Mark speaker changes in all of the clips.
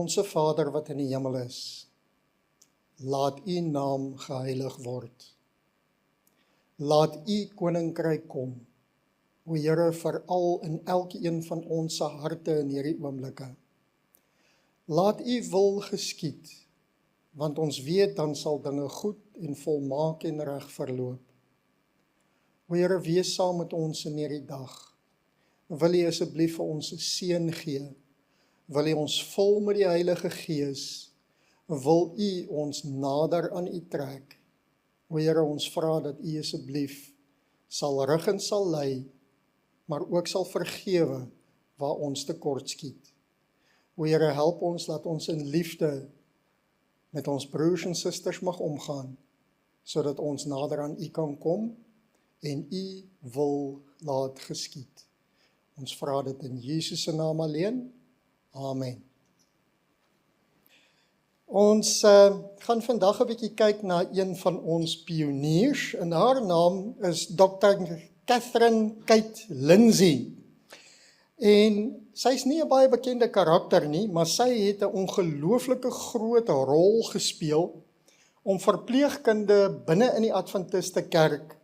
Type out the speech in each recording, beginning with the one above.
Speaker 1: Onse Vader wat in die hemel is, laat u naam geheilig word. Laat u koninkryk kom, o Here, veral in elkeen van ons se harte in hierdie oomblikke. Laat u wil geskied, want ons weet dan sal dinge goed en volmaak en reg verloop. O Here, wees saam met ons in hierdie dag. Wil u asseblief vir ons 'n seën gee? Wil u ons vol met die Heilige Gees? Wil u ons nader aan u trek? O Here, ons vra dat u asseblief sal rig en sal lei, maar ook sal vergewe waar ons tekort skiet. O Here, help ons dat ons in liefde met ons broers en susters mag omgaan, sodat ons nader aan u kan kom en u wil laat geskied. Ons vra dit in Jesus se naam alleen. Amen. Ons gaan vandag 'n bietjie kyk na een van ons pioniers, en haar naam is Dr. Catherine Kate Lindsay. En sy is nie 'n baie bekende karakter nie, maar sy het 'n ongelooflike groot rol gespeel om verpleegkunde binne in die Adventiste kerk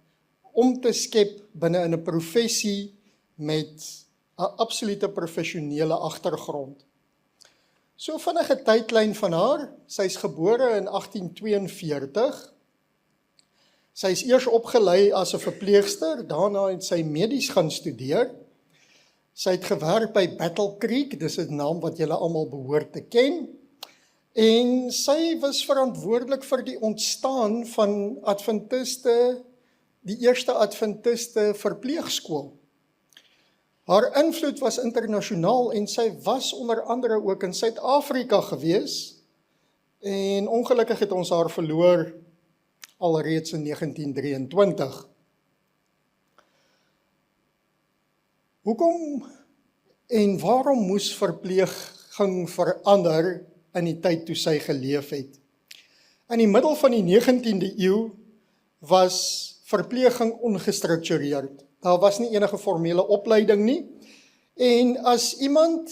Speaker 1: om te skep binne in 'n professie met 'n absolute professionele agtergrond. So vinnige tydlyn van haar. Sy is gebore in 1842. Sy is eers opgelei as 'n verpleegster, daarna het sy medies gaan studeer. Sy het gewerk by Battle Creek, dis 'n naam wat julle almal behoort te ken. En sy was verantwoordelik vir die ontstaan van Adventiste, die eerste Adventiste verpleegskool. Haar invloed was internasionaal en sy was onder andere ook in Suid-Afrika gewees. En ongelukkig het ons haar verloor alreeds in 1923. Hoekom en waarom moes verpleeging verander in die tyd toe sy geleef het? In die middel van die 19de eeu was verpleeging ongestruktureerd. Daar was nie enige formele opleiding nie. En as iemand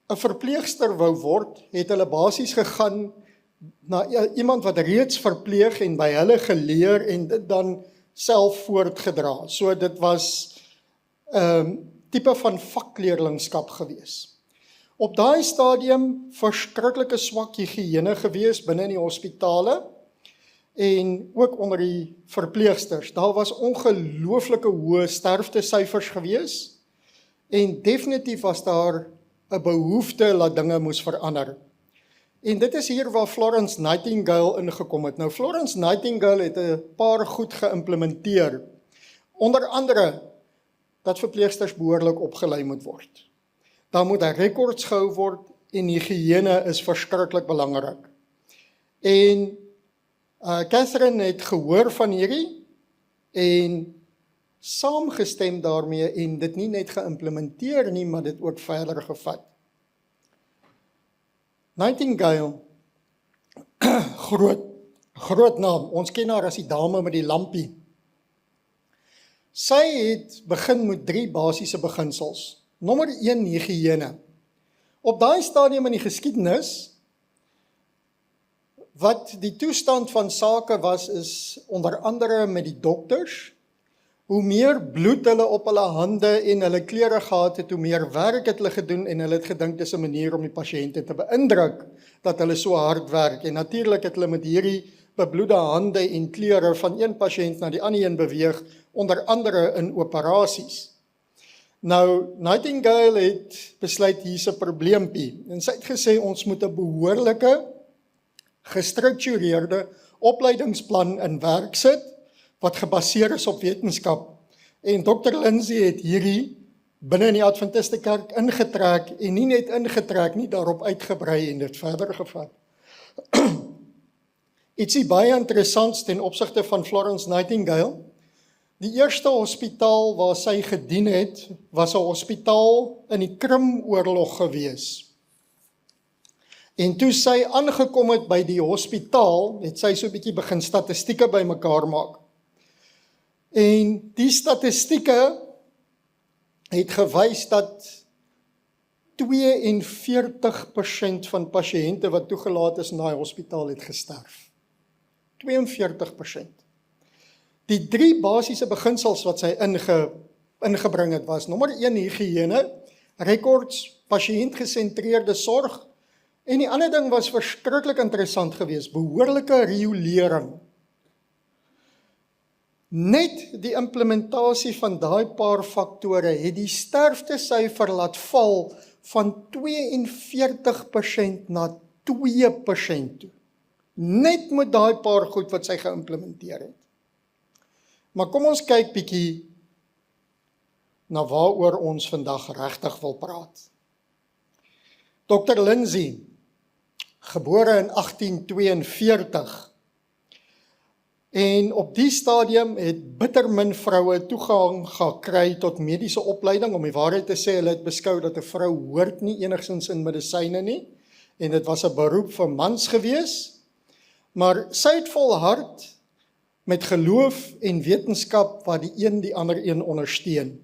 Speaker 1: 'n verpleegster wou word, het hulle basies gegaan na iemand wat reeds verpleeg en by hulle geleer en dit dan self voortgedra. So dit was tipe van vakleerlingskap gewees. Op daai stadium verskriklike swak higiëne gewees binne in die hospitale en ook onder die verpleegsters. Daar was ongelooflike hoë sterftesyfers gewees en definitief was daar 'n behoefte dat dinge moes verander. En dit is hier waar Florence Nightingale ingekom het. Nou Florence Nightingale het 'n paar goed geïmplementeer. Onder andere dat verpleegsters behoorlik opgelei moet word. Daar moet rekords gehou word en higiëne is verskriklik belangrik. En Catherine het gehoor van hierdie en saamgestem daarmee en dit nie net geïmplementeer nie, maar dit ook verder gevat. Nightingale, groot naam, ons ken haar as die dame met die lampie. Sy het begin met 3 basiese beginsels. Nommer 1, higiëne. Op daai stadium in die geskiedenis, wat die toestand van sake was, is onder andere met die dokters. Hoe meer bloed hulle op hulle hande en hulle klere gehad het, hoe meer werk het hulle gedoen en hulle het gedink dis 'n manier om die pasiënte te beïndruk dat hulle so hard werk. En natuurlik het hulle met hierdie bebloede hande en klere van een pasiënt na die ander een beweeg, onder andere in operasies. Nou, Nightingale het besluit hier's 'n probleempie en sy het gesê ons moet 'n behoorlike gestruktureerde opleidingsplan in werk sit wat gebaseer is op wetenskap. En Dr. Lindsay het hierdie binne in die Adventiste kerk ingetrek en nie net ingetrek nie, daarop uitgebrei en dit verder gevat. Ietsie baie interessants ten opsigte van Florence Nightingale. Die eerste hospitaal waar sy gedien het, was 'n hospitaal in die Krimoorlog gewees. En toe sy aangekom het by die hospitaal, het sy so 'n bietjie begin statistieke bymekaar maak. En die statistieke het gewys dat 42% van pasiënte wat toegelaat is in daai hospitaal het gesterf. 42%. Die 3 basiese beginsels wat sy ingebring het was, nommer 1 higiëne, rekords, pasiëntgesentreerde sorg, en die ander ding was verskriklik interessant geweest, behoorlike riolering. Net die implementasie van daai paar faktore het die sterftesyfer laat val van 42% na 2% toe. Net met daai paar goed wat sy geïmplementeer het. Maar kom ons kyk bietjie na waaroor ons vandag regtig wil praat. Dr. Lindsay, gebore in 1842, en op die stadium het bitter min vroue toegang gekry tot mediese opleiding, om die waarheid te sê, hulle het beskou dat 'n vrou hoort nie enigstens in medisyne nie, en dit was 'n beroep vir mans gewees, maar sy het volhard met geloof en wetenskap wat die een die ander een ondersteun.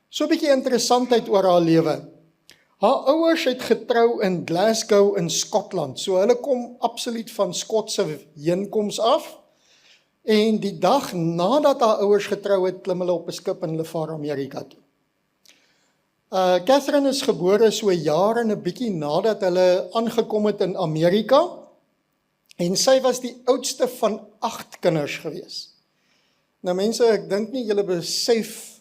Speaker 1: So 'n bietjie interessantheid oor haar lewe. Haar ouers het getrou in Glasgow in Skotland, so hulle kom absoluut van Skotse heenkoms af, en die dag nadat haar ouers getrou het, klim hulle op 'n skip en hulle vaar Amerika toe. Catherine is gebore so 'n jaar en 'n bietjie nadat hulle aangekom het in Amerika, en sy was die oudste van 8 kinders gewees. Nou mense, ek dink nie julle besef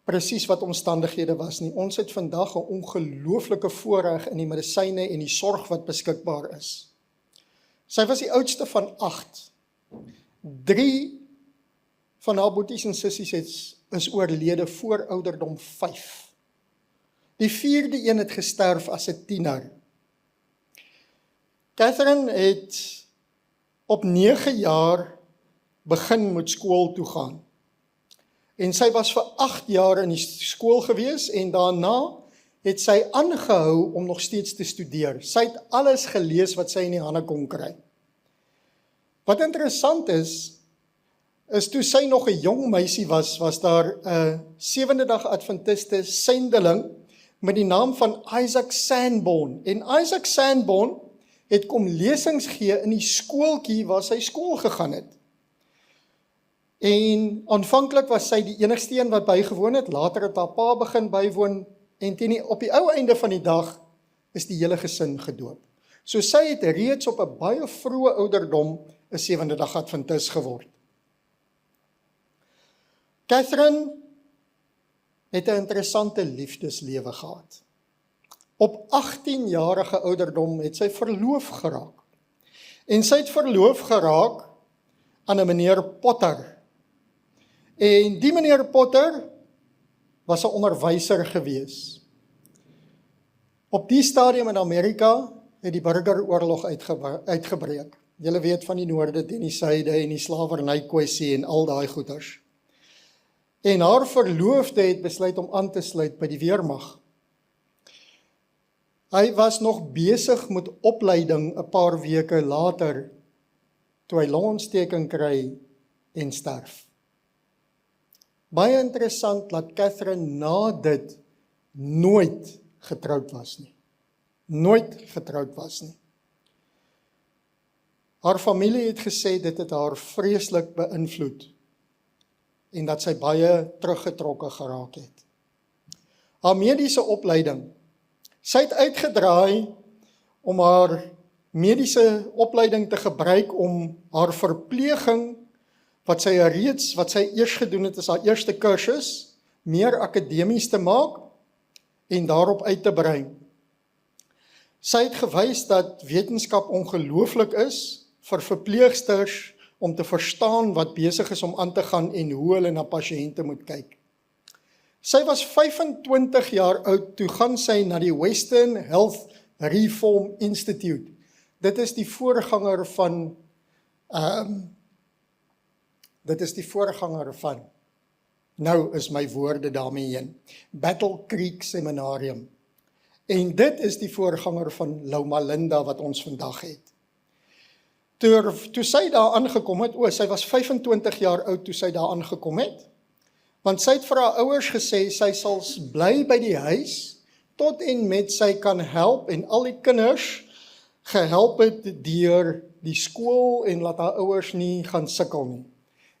Speaker 1: presies wat omstandighede was nie. Ons het vandag 'n ongelooflike voorreg in die medisyne en die sorg wat beskikbaar is. Sy was die oudste van 8. 3 van haar boeties en sissies is oorlede voor ouderdom 5. Die 4de een het gesterf as 'n tiener. Catherine het op 9 jaar begin met skool toe gaan. En sy was vir 8 jaar in die skool gewees, en daarna het sy aangehou om nog steeds te studeer. Sy het alles gelees wat sy in die hande kon kry. Wat interessant is toe sy nog 'n jong meisie was daar 'n Sewende-dag Adventiste sendeling met die naam van Isaac Sanborn. En Isaac Sanborn het kom lesings gee in die skooltjie waar sy skool gegaan het. En aanvanklik was sy die enigste een wat bygewoon het, later het haar pa begin bywoon, en op die ou einde van die dag is die hele gesin gedoop. So sy het reeds op 'n baie vroeë ouderdom 'n Sewende-dag Adventis geword. Catherine het 'n interessante liefdeslewe gehad. Op 18-jarige ouderdom het sy verloof geraak. En sy het verloof geraak aan 'n meneer Potter. En die meneer Potter was 'n onderwyser gewees. Op die stadium in Amerika het die burgeroorlog uitgebreek. Julle weet van die noorde en die suide en die slawernykwessie en al daai goeters. En haar verloofde het besluit om aan te sluit by die weermag. Hy was nog besig met opleiding 'n paar weke later, toe hy longontsteking kry en sterf. Baie interessant dat Catherine na dit nooit getroud was nie. Nooit getroud was nie. Haar familie het gesê dit het haar vreeslik beïnvloed en dat sy baie teruggetrokke geraak het. Haar mediese opleiding. Sy het uitgedraai om haar mediese opleiding te gebruik om haar verpleging, wat sy eers gedoen het as haar eerste kursus, meer akademies te maak en daarop uit te brei. Sy het gewys dat wetenskap ongelooflik is vir verpleegsters om te verstaan wat besig is om aan te gaan en hoe hulle na pasiënte moet kyk. Sy was 25 jaar oud, toe gaan sy na die Western Health Reform Institute. Dit is die voorganger van nou is my woorde daarmee heen, Battle Creek Seminarium. En dit is die voorganger van Loma Linda wat ons vandag het. Toe sy daar aangekom het, sy was 25 jaar oud toe sy daar aangekom het, want sy het vir haar ouers gesê, sy sal bly by die huis, tot en met sy kan help en al die kinders gehelp het deur die skool en laat haar ouers nie gaan sukkel nie.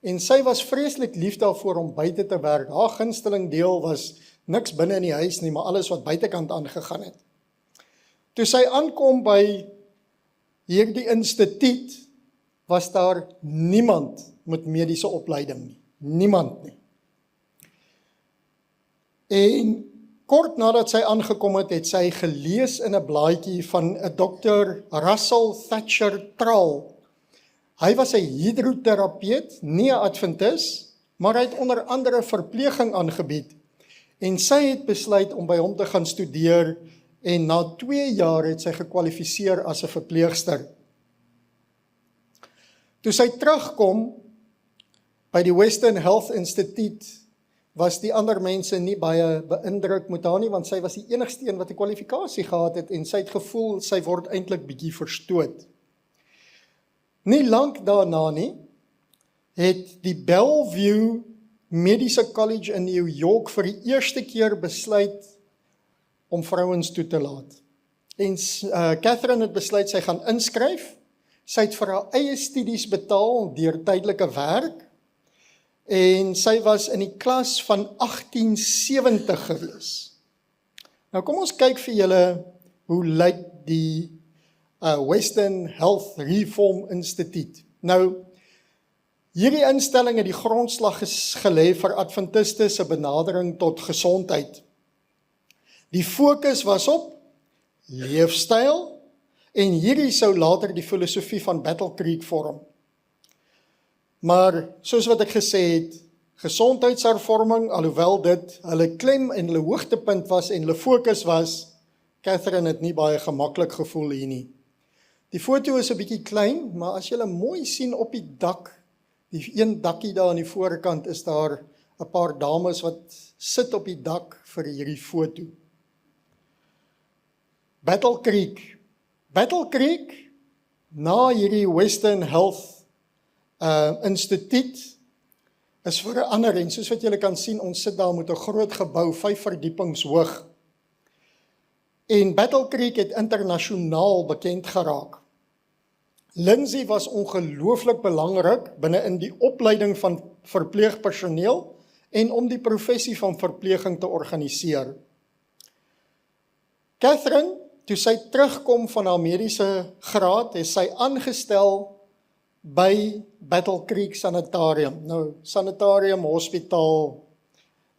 Speaker 1: En sy was vreeslik lief daarvoor om buite te werk. Haar gunsteling deel was niks binne in die huis nie, maar alles wat buitekant aangegaan het. Toe sy aankom by hierdie instituut, was daar niemand met mediese opleiding nie. Niemand nie. En kort nadat sy aangekom het, het sy gelees in 'n blaadjie van 'n dokter Russell Thatcher Trall. Hy was 'n hidroterapeut, nie 'n adventis, maar hy het onder andere verpleging aangebied. En sy het besluit om by hom te gaan studeer en na 2 jaar het sy gekwalifiseer as 'n verpleegster. Toe sy terugkom by die Western Health Institute, was die ander mense nie baie beïndruk met haar nie, want sy was die enigste een wat 'n kwalifikasie gehad het en sy het gevoel sy word eintlik bietjie verstoot. Nie lank daarna nie, het die Bellevue Mediese College in New York vir die eerste keer besluit om vrouens toe te laat. En Catherine het besluit sy gaan inskryf. Sy het vir haar eie studies betaal deur tydelike werk. En sy was in die klas van 1870 gewees. Nou kom ons kyk vir julle hoe lyk die Western Health Reform Institute. Nou, hierdie instelling het die grondslag gelê vir Adventiste se benadering tot gesondheid. Die fokus was op leefstyl en hierdie sou later die filosofie van Battle Creek vorm. Maar soos wat ek gesê het, gesondheidshervorming, alhoewel dit hulle klem en hulle hoogtepunt was en hulle fokus was, Catherine het nie baie gemaklik gevoel hier nie. Die foto is 'n bietjie klein, maar as julle mooi sien op die dak, die een dakkie daar aan die voorkant, is daar 'n paar dames wat sit op die dak vir hierdie foto. Battle Creek, na hierdie Western Health Instituut, is verander en soos wat julle kan sien, ons sit daar met 'n groot gebou, 5 verdiepings hoog. En Battle Creek het internasionaal bekend geraak. Lindsay was ongelooflik belangrik binne in die opleiding van verpleegpersoneel en om die professie van verpleging te organiseer. Catherine, toe sy terugkom van haar mediese graad, is sy aangestel by Battle Creek Sanitarium. Nou, sanitarium, hospitaal,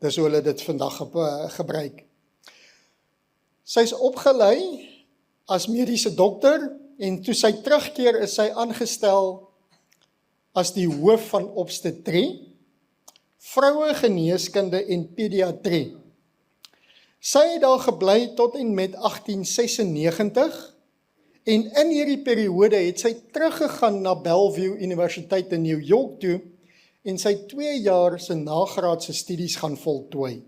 Speaker 1: dis hoe hulle dit vandag gebruik. Sy is opgelei as mediese dokter en toe sy terugkeer is sy aangestel as die hoof van obstetrie, vrouegeneeskunde en pediatrie. Sy het daar gebly tot en met 1896 en in hierdie periode het sy teruggegaan na Bellevue Universiteit in New York toe en sy 2 jaar se nagraadse studies gaan voltooi.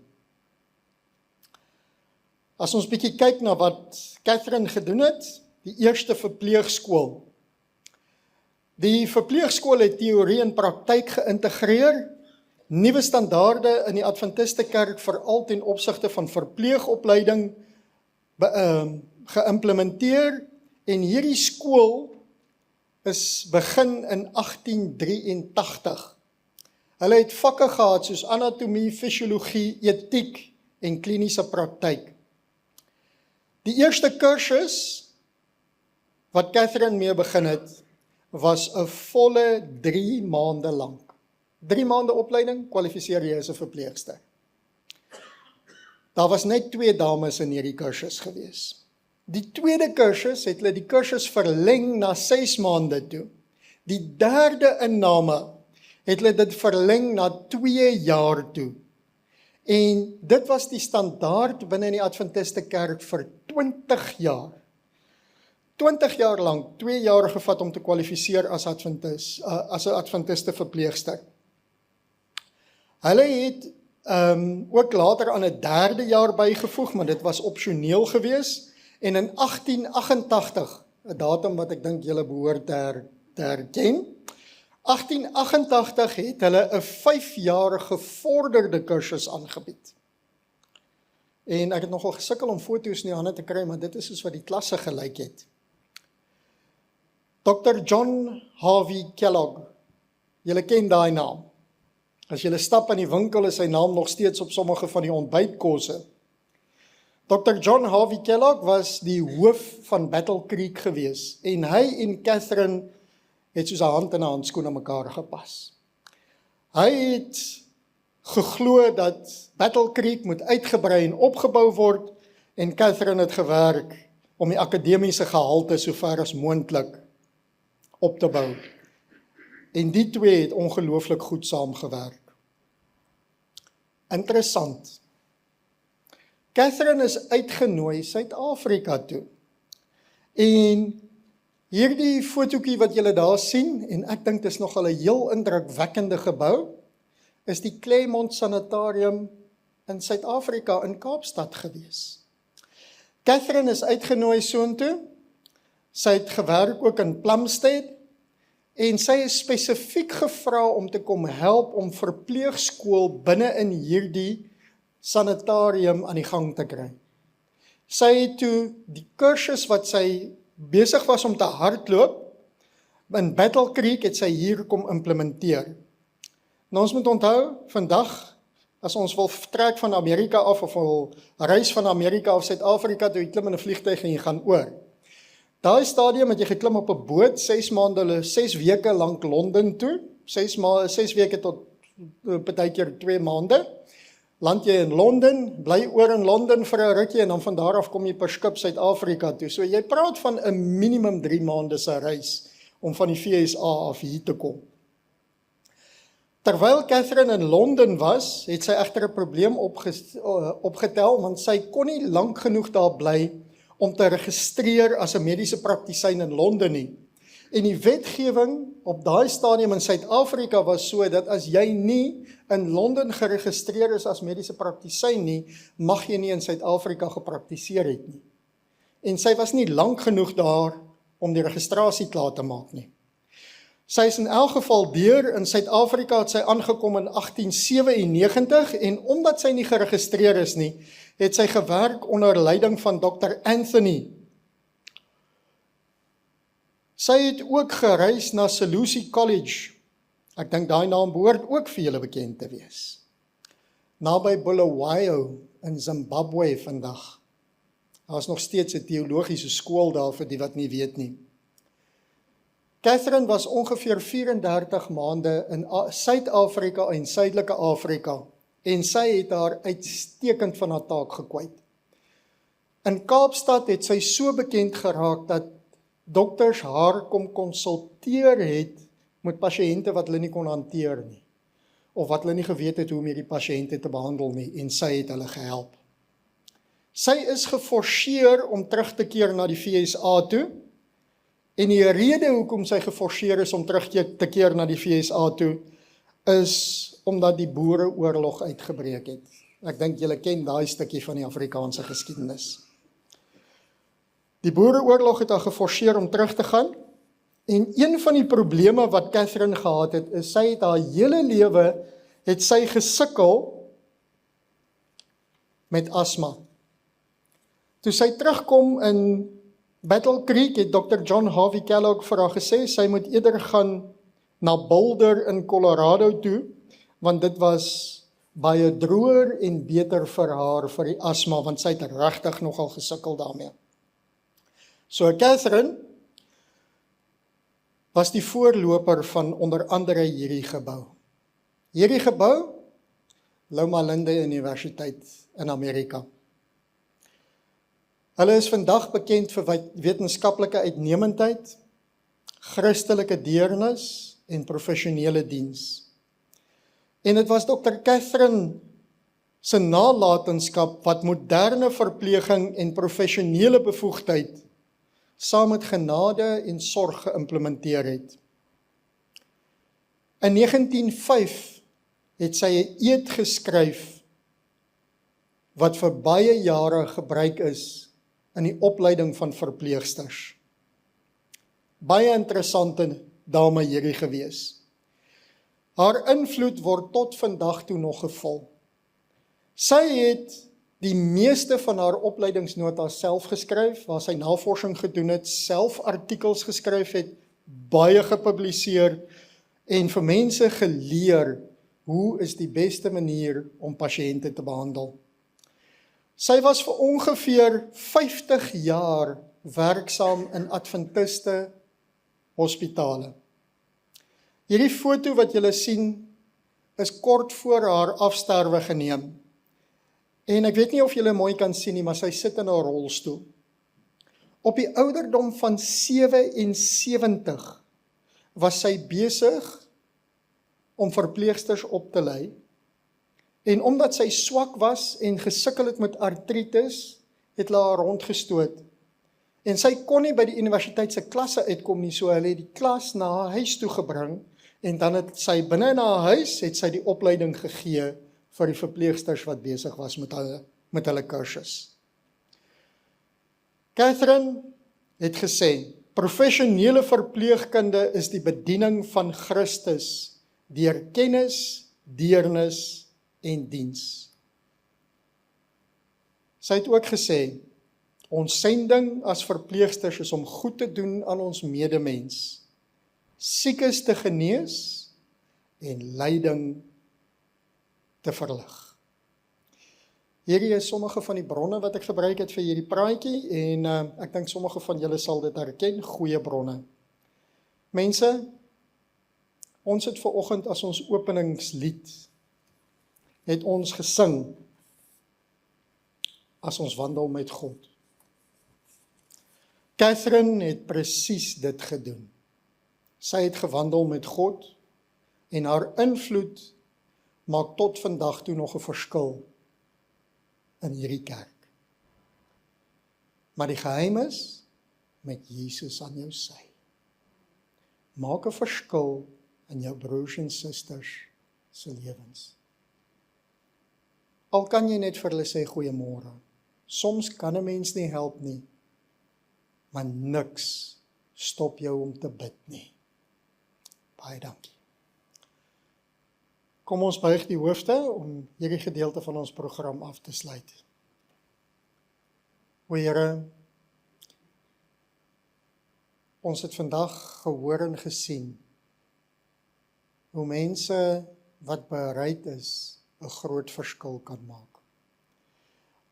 Speaker 1: As ons bietjie kyk na wat Catherine gedoen het, die eerste verpleegskool. Die verpleegskool het teorie en praktyk geïntegreer, nuwe standaarde in die Adventiste kerk veral ten opsigte van verpleegopleiding geïmplementeer en hierdie skool is begin in 1883. Hulle het vakke gehad soos anatomie, fisiologie, etiek en kliniese praktyk. Die eerste kursus wat Catherine mee begin het, was 'n volle 3 maande lank. 3 maande opleiding, kwalifiseer jy as 'n verpleegster. Daar was net 2 dames in hierdie kursus gewees. Die tweede kursus het hulle die kursus verleng na 6 maande toe. Die derde inname het hulle dit verleng na 2 jaar toe. En dit was die standaard binne in die Adventiste kerk vir 20 jaar. 20 jaar lank, 2 jaar gevat om te kwalifiseer as 'n Adventiste verpleegster. Hulle het ook later aan 'n 3de jaar bygevoeg, maar dit was opsioneel gewees. En in 1888, 'n datum wat ek dink julle behoort te herken, 1888 het hulle 'n 5-jarige gevorderde kursus aangebied. En ek het nogal gesukkel om foto's in die hande te kry, maar dit is soos wat die klasse gelyk het. Dr. John Harvey Kellogg, julle ken daai naam. As julle stap in die winkel, is sy naam nog steeds op sommige van die ontbytkosse. Dr. John Harvey Kellogg was die hoof van Battle Creek gewees, en hy en Catherine het soos 'n hand in 'n handskoen aan mekaar gepas. Hy het geglo dat Battle Creek moet uitgebrei en opgebou word, en Catherine het gewerk om die akademiese gehalte so ver as moontlik op te bou. En die twee het ongelooflik goed saamgewerk. Interessant. Catherine is uitgenooi Suid-Afrika toe. En hierdie fotootjie wat julle daar sien, en ek dink dit is nogal 'n heel indrukwekkende gebou, is die Claremont Sanitarium in Suid-Afrika in Kaapstad gewees. Catherine is uitgenooi soontoe. Sy het gewerk ook in Plumstead, en sy is spesifiek gevra om te kom help om verpleegskool binne in hierdie sanitarium aan die gang te kry. Sy het toe die kursus wat sy besig was om te hardloop, in Battle Creek het sy hier kom implementeer. Nou ons moet onthou, vandag, as ons wil vertrek van Amerika af, of wil reis van Amerika of Suid-Afrika, toe jy klim in 'n vliegtuig en jy gaan oor. Daai stadium het jy geklim op 'n boot, 6 weke lank Londen toe, 6 weke tot partykeer 2 maande, land jy in Londen, bly oor in Londen vir 'n rukkie, en dan van daar af kom jy per skip Suid-Afrika toe. So jy praat van 'n minimum 3 maande se reis, om van die VSA af hier te kom. Terwyl Catherine in Londen was, het sy egter 'n probleem opgetel, want sy kon nie lank genoeg daar bly om te registreer as 'n mediese praktisyn in Londen nie. En die wetgewing op daai stadium in Suid-Afrika was so dat as jy nie in Londen geregistreer is as mediese praktisyn nie, mag jy nie in Suid-Afrika gepraktiseer het nie. En sy was nie lank genoeg daar om die registrasie klaar te maak nie. Sy is in elk geval deur in Suid-Afrika, het sy aangekom in 1897, en omdat sy nie geregistreer is nie, het sy gewerk onder leiding van Dr. Anthony. Sy het ook gereis na Seleucia College. Ek dink daai naam behoort ook vir julle bekend te wees. Naby Bulawayo in Zimbabwe vandag. Daar is nog steeds 'n teologiese skool daar vir die wat nie weet nie. Catherine was ongeveer 34 maande in Suid-Afrika en Suidelike Afrika, en sy het haar uitstekend van haar taak gekwyt. In Kaapstad het sy so bekend geraak dat dokters haar kom konsulteer het met pasiënte wat hulle nie kon hanteer nie, of wat hulle nie geweet het hoe om hierdie pasiënte te behandel nie, en sy het hulle gehelp. Sy is geforseer om terug te keer na die VSA toe, en die rede hoekom sy geforseer is om terug te keer na die VSA toe, is omdat die boereoorlog uitgebreek het. Ek dink julle ken daai stukkie van die Afrikaanse geskiedenis. Die boereoorlog het haar geforseer om terug te gaan, en een van die probleme wat Catherine gehad het, is sy het haar hele lewe, het sy gesukkel met asma. Toe sy terugkom in Battle Creek, het Dr. John Harvey Kellogg vir haar gesê, sy moet eerder gaan na Boulder in Colorado toe, want dit was baie droër en beter vir haar, vir die asma, want sy het regtig nogal gesukkel daarmee. So Catherine was die voorloper van onder andere hierdie gebou. Hierdie gebou, Loma Linda Universiteit in Amerika. Hulle is vandag bekend vir wetenskaplike uitnemendheid, Christelike deernis en professionele diens. En dit was Dr. Catherine se nalatenskap wat moderne verpleging en professionele bevoegdheid saam met genade en sorg geïmplementeer het. In 1905 het sy 'n eed geskryf wat vir baie jare gebruik is in die opleiding van verpleegsters. Baie interessante dame hierdie gewees. Haar invloed word tot vandag toe nog gevolg. Sy het die meeste van haar opleidingsnotas self geskryf, waar sy navorsing gedoen het, self artikels geskryf het, baie gepubliseer, en vir mense geleer, hoe is die beste manier om pasiënte te behandel. Sy was vir ongeveer 50 jaar werksaam in Adventiste hospitale. Hierdie foto wat julle sien, is kort voor haar afsterwe geneem. En ek weet nie of julle mooi kan sien nie, maar sy sit in 'n rolstoel. Op die ouderdom van 77 was sy besig om verpleegsters op te lei, en omdat sy swak was en gesukkel het met artritis, het hulle haar rondgestoot. En sy kon nie by die universiteit se klasse uitkom nie, so hulle het die klas na haar huis toe gebring, en dan het sy binne in haar huis, het sy die opleiding gegee vir die verpleegsters wat besig was met hulle kursus. Catherine het gesê, professionele verpleegkunde is die bediening van Christus, deur kennis, deernis en diens. Sy het ook gesê, ons sending as verpleegsters is om goed te doen aan ons medemens, siekes te genees en lyding te verlig. Hierdie is sommige van die bronne wat ek gebruik het vir hierdie praatjie, en ek dink sommige van julle sal dit herken, goeie bronne. Mense, ons het vanoggend as ons openingslied, het ons gesing, as ons wandel met God. Catherine het presies dit gedoen. Sy het gewandel met God, en haar invloed maak tot vandag toe nog 'n verskil in hierdie kerk. Maar die geheim is, met Jesus aan jou sy. Maak 'n verskil in jou broers en susters se lewens. Al kan jy net vir hulle sê goeiemôre. Soms kan 'n mens nie help nie, maar niks stop jou om te bid nie. Baie dankie. Kom ons buig die hoofde om hierdie gedeelte van ons program af te sluit. O Here, ons het vandag gehoor en gesien hoe mense wat bereid is 'n groot verskil kan maak.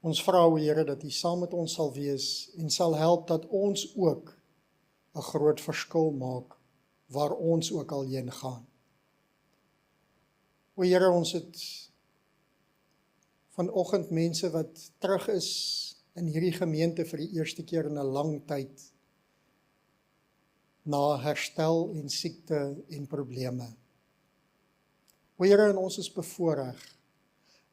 Speaker 1: Ons vra, o Here, dat U saam met ons sal wees en sal help dat ons ook 'n groot verskil maak waar ons ook al heen gaan. O Here, ons het vanoggend mense wat terug is in hierdie gemeente vir die eerste keer in 'n lang tyd, na herstel en siekte en probleme. O Here, en ons is bevoorreg,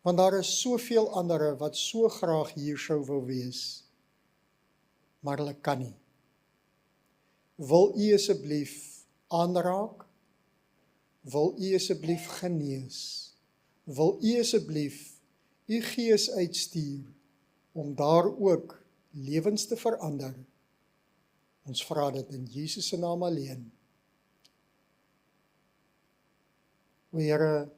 Speaker 1: want daar is soveel ander wat so graag hier sou wou wees, maar hulle kan nie. Wil U asseblief aanraak? Wil U asseblief genees? Wil U asseblief U Gees uitstuur om daar ook lewens te verander? Ons vra dit in Jesus se naam alleen. O Here,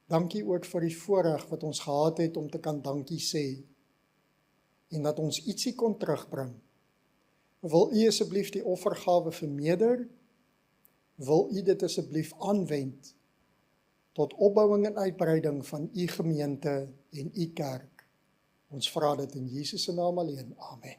Speaker 1: dankie ook vir die voorreg wat ons gehad het om te kan dankie sê en dat ons ietsie kon terugbring. Wil U asseblief die offergawe vermeerder? Wil U dit asseblief aanwend tot opbouing en uitbreiding van U gemeente en U kerk? Ons vra dit in Jesus se naam alleen. Amen.